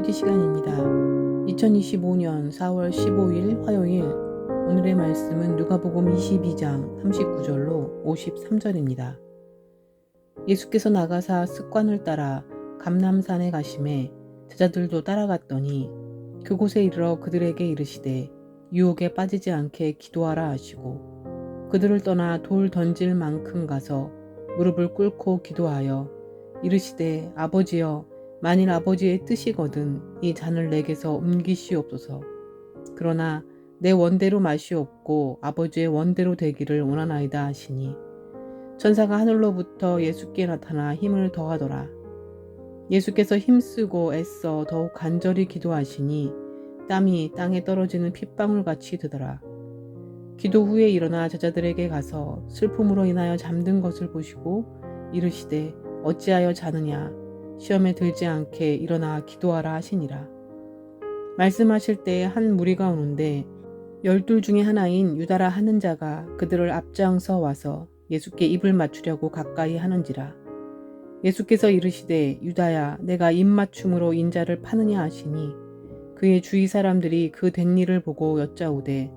묵상기 시간입니다. 2025년 4월 15일 화요일, 오늘의 말씀은 누가복음 22장 39절로 53절입니다. 예수께서 나가사 습관을 따라 감람산에 가심에 제자들도 따라갔더니 그곳에 이르러 그들에게 이르시되 유혹에 빠지지 않게 기도하라 하시고, 그들을 떠나 돌 던질 만큼 가서 무릎을 꿇고 기도하여 이르시되 아버지여, 만일 아버지의 뜻이거든 이 잔을 내게서 옮기시옵소서. 그러나 내 원대로 마시옵고 아버지의 원대로 되기를 원하나이다 하시니, 천사가 하늘로부터 예수께 나타나 힘을 더하더라. 예수께서 힘쓰고 애써 더욱 간절히 기도하시니 땀이 땅에 떨어지는 핏방울같이 드더라. 기도 후에 일어나 제자들에게 가서 슬픔으로 인하여 잠든 것을 보시고 이르시되 어찌하여 자느냐, 시험에 들지 않게 일어나 기도하라 하시니라. 말씀하실 때에 한 무리가 오는데 12 중에 하나인 유다라 하는 자가 그들을 앞장서 와서 예수께 입을 맞추려고 가까이 하는지라. 예수께서 이르시되 유다야, 내가 입맞춤으로 인자를 파느냐 하시니, 그의 주위 사람들이 그 된 일을 보고 여짜오되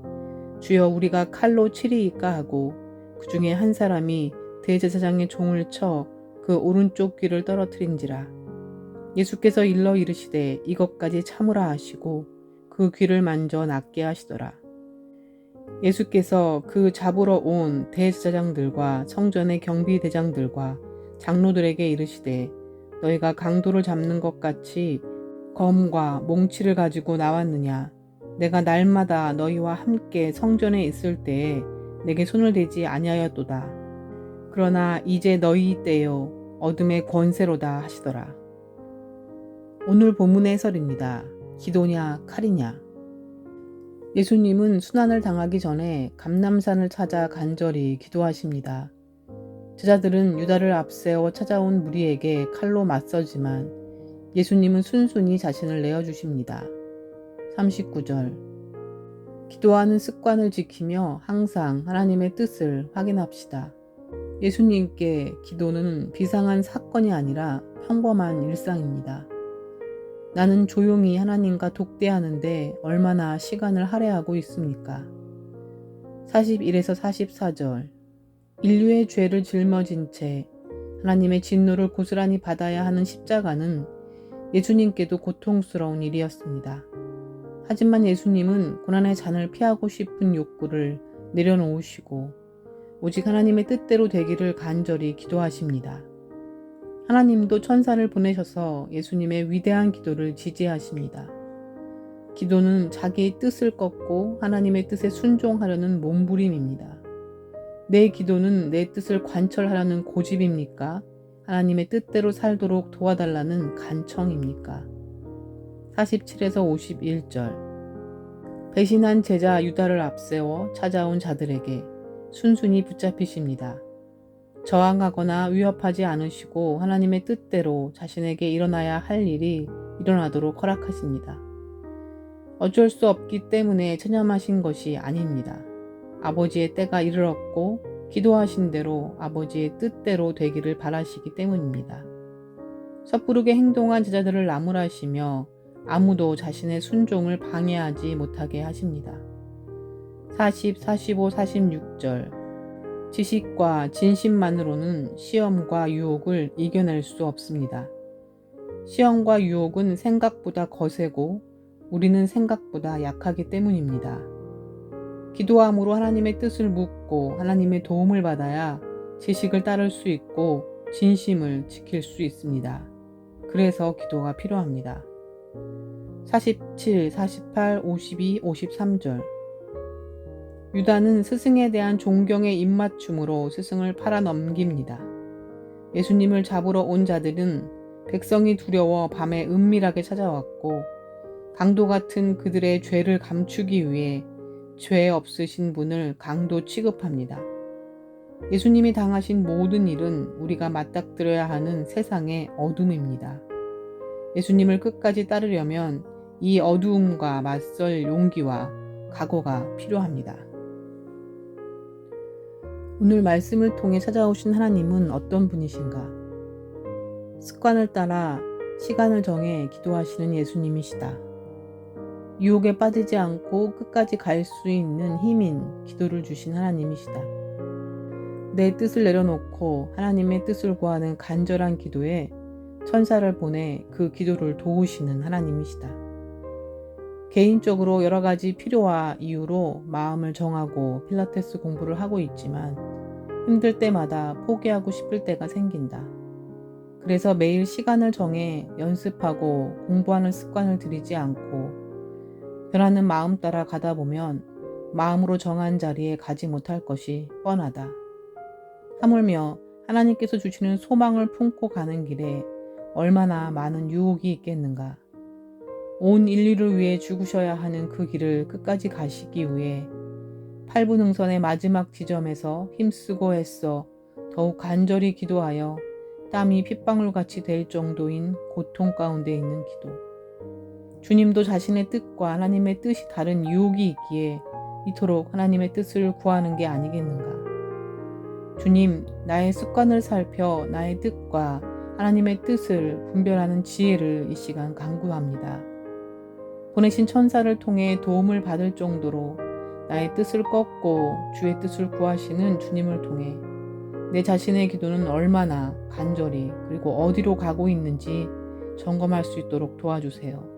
주여, 우리가 칼로 치리이까 하고, 그 중에 한 사람이 대제사장의 종을 쳐 그 오른쪽 귀를 떨어뜨린지라. 예수께서 일러 이르시되 이것까지 참으라 하시고 그 귀를 만져 낫게 하시더라. 예수께서 그 잡으러 온 대제사장들과 성전의 경비대장들과 장로들에게 이르시되 너희가 강도를 잡는 것 같이 검과 몽치를 가지고 나왔느냐? 내가 날마다 너희와 함께 성전에 있을 때에 내게 손을 대지 아니하였도다. 그러나 이제 너희 때요 어둠의 권세로다 하시더라. 오늘 본문의 해설입니다. 기도냐 칼이냐. 예수님은 순환을 당하기 전에 감람산을 찾아 간절히 기도하십니다. 제자들은 유다를 앞세워 찾아온 무리에게 칼로 맞서지만 예수님은 순순히 자신을 내어주십니다. 39절. 기도하는 습관을 지키며 항상 하나님의 뜻을 확인합시다. 예수님께 기도는 비상한 사건이 아니라 평범한 일상입니다. 나는 조용히 하나님과 독대하는데 얼마나 시간을 할애하고 있습니까? 41에서 44절. 인류의 죄를 짊어진 채 하나님의 진노를 고스란히 받아야 하는 십자가는 예수님께도 고통스러운 일이었습니다. 하지만 예수님은 고난의 잔을 피하고 싶은 욕구를 내려놓으시고 오직 하나님의 뜻대로 되기를 간절히 기도하십니다. 하나님도 천사를 보내셔서 예수님의 위대한 기도를 지지하십니다. 기도는 자기의 뜻을 꺾고 하나님의 뜻에 순종하려는 몸부림입니다. 내 기도는 내 뜻을 관철하려는 고집입니까? 하나님의 뜻대로 살도록 도와달라는 간청입니까? 47에서 51절. 배신한 제자 유다를 앞세워 찾아온 자들에게 순순히 붙잡히십니다. 저항하거나 위협하지 않으시고 하나님의 뜻대로 자신에게 일어나야 할 일이 일어나도록 허락하십니다. 어쩔 수 없기 때문에 체념하신 것이 아닙니다. 아버지의 때가 이르렀고 기도하신 대로 아버지의 뜻대로 되기를 바라시기 때문입니다. 섣부르게 행동한 제자들을 나무라시며 아무도 자신의 순종을 방해하지 못하게 하십니다. 40, 45, 46절. 지식과 진심만으로는 시험과 유혹을 이겨낼 수 없습니다. 시험과 유혹은 생각보다 거세고 우리는 생각보다 약하기 때문입니다. 기도함으로 하나님의 뜻을 묻고 하나님의 도움을 받아야 지식을 따를 수 있고 진심을 지킬 수 있습니다. 그래서 기도가 필요합니다. 47, 48, 52, 53절. 유다는 스승에 대한 존경의 입맞춤으로 스승을 팔아넘깁니다. 예수님을 잡으러 온 자들은 백성이 두려워 밤에 은밀하게 찾아왔고 강도 같은 그들의 죄를 감추기 위해 죄 없으신 분을 강도 취급합니다. 예수님이 당하신 모든 일은 우리가 맞닥뜨려야 하는 세상의 어둠입니다. 예수님을 끝까지 따르려면 이 어두움과 맞설 용기와 각오가 필요합니다. 오늘 말씀을 통해 찾아오신 하나님은 어떤 분이신가? 습관을 따라 시간을 정해 기도하시는 예수님이시다. 유혹에 빠지지 않고 끝까지 갈 수 있는 힘인 기도를 주신 하나님이시다. 내 뜻을 내려놓고 하나님의 뜻을 구하는 간절한 기도에 천사를 보내 그 기도를 도우시는 하나님이시다. 개인적으로 여러 가지 필요와 이유로 마음을 정하고 필라테스 공부를 하고 있지만 힘들 때마다 포기하고 싶을 때가 생긴다. 그래서 매일 시간을 정해 연습하고 공부하는 습관을 들이지 않고 변하는 마음 따라 가다 보면 마음으로 정한 자리에 가지 못할 것이 뻔하다. 하물며 하나님께서 주시는 소망을 품고 가는 길에 얼마나 많은 유혹이 있겠는가. 온 인류를 위해 죽으셔야 하는 그 길을 끝까지 가시기 위해 8분 응선의 마지막 지점에서 힘쓰고 애써 더욱 간절히 기도하여 땀이 핏방울같이 될 정도인 고통 가운데 있는 기도. 주님도 자신의 뜻과 하나님의 뜻이 다른 유혹이 있기에 이토록 하나님의 뜻을 구하는 게 아니겠는가. 주님, 나의 습관을 살펴 나의 뜻과 하나님의 뜻을 분별하는 지혜를 이 시간 간구합니다. 보내신 천사를 통해 도움을 받을 정도로 나의 뜻을 꺾고 주의 뜻을 구하시는 주님을 통해 내 자신의 기도는 얼마나 간절히 그리고 어디로 가고 있는지 점검할 수 있도록 도와주세요.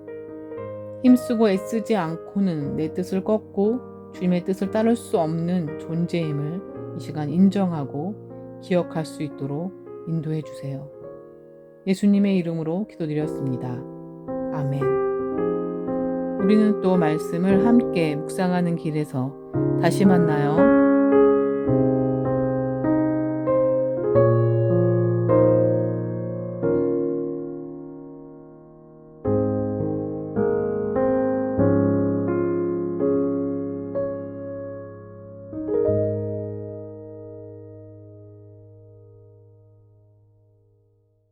힘쓰고 애쓰지 않고는 내 뜻을 꺾고 주님의 뜻을 따를 수 없는 존재임을 이 시간 인정하고 기억할 수 있도록 인도해 주세요. 예수님의 이름으로 기도드렸습니다. 아멘. 우리는 또 말씀을 함께 묵상하는 길에서 다시 만나요.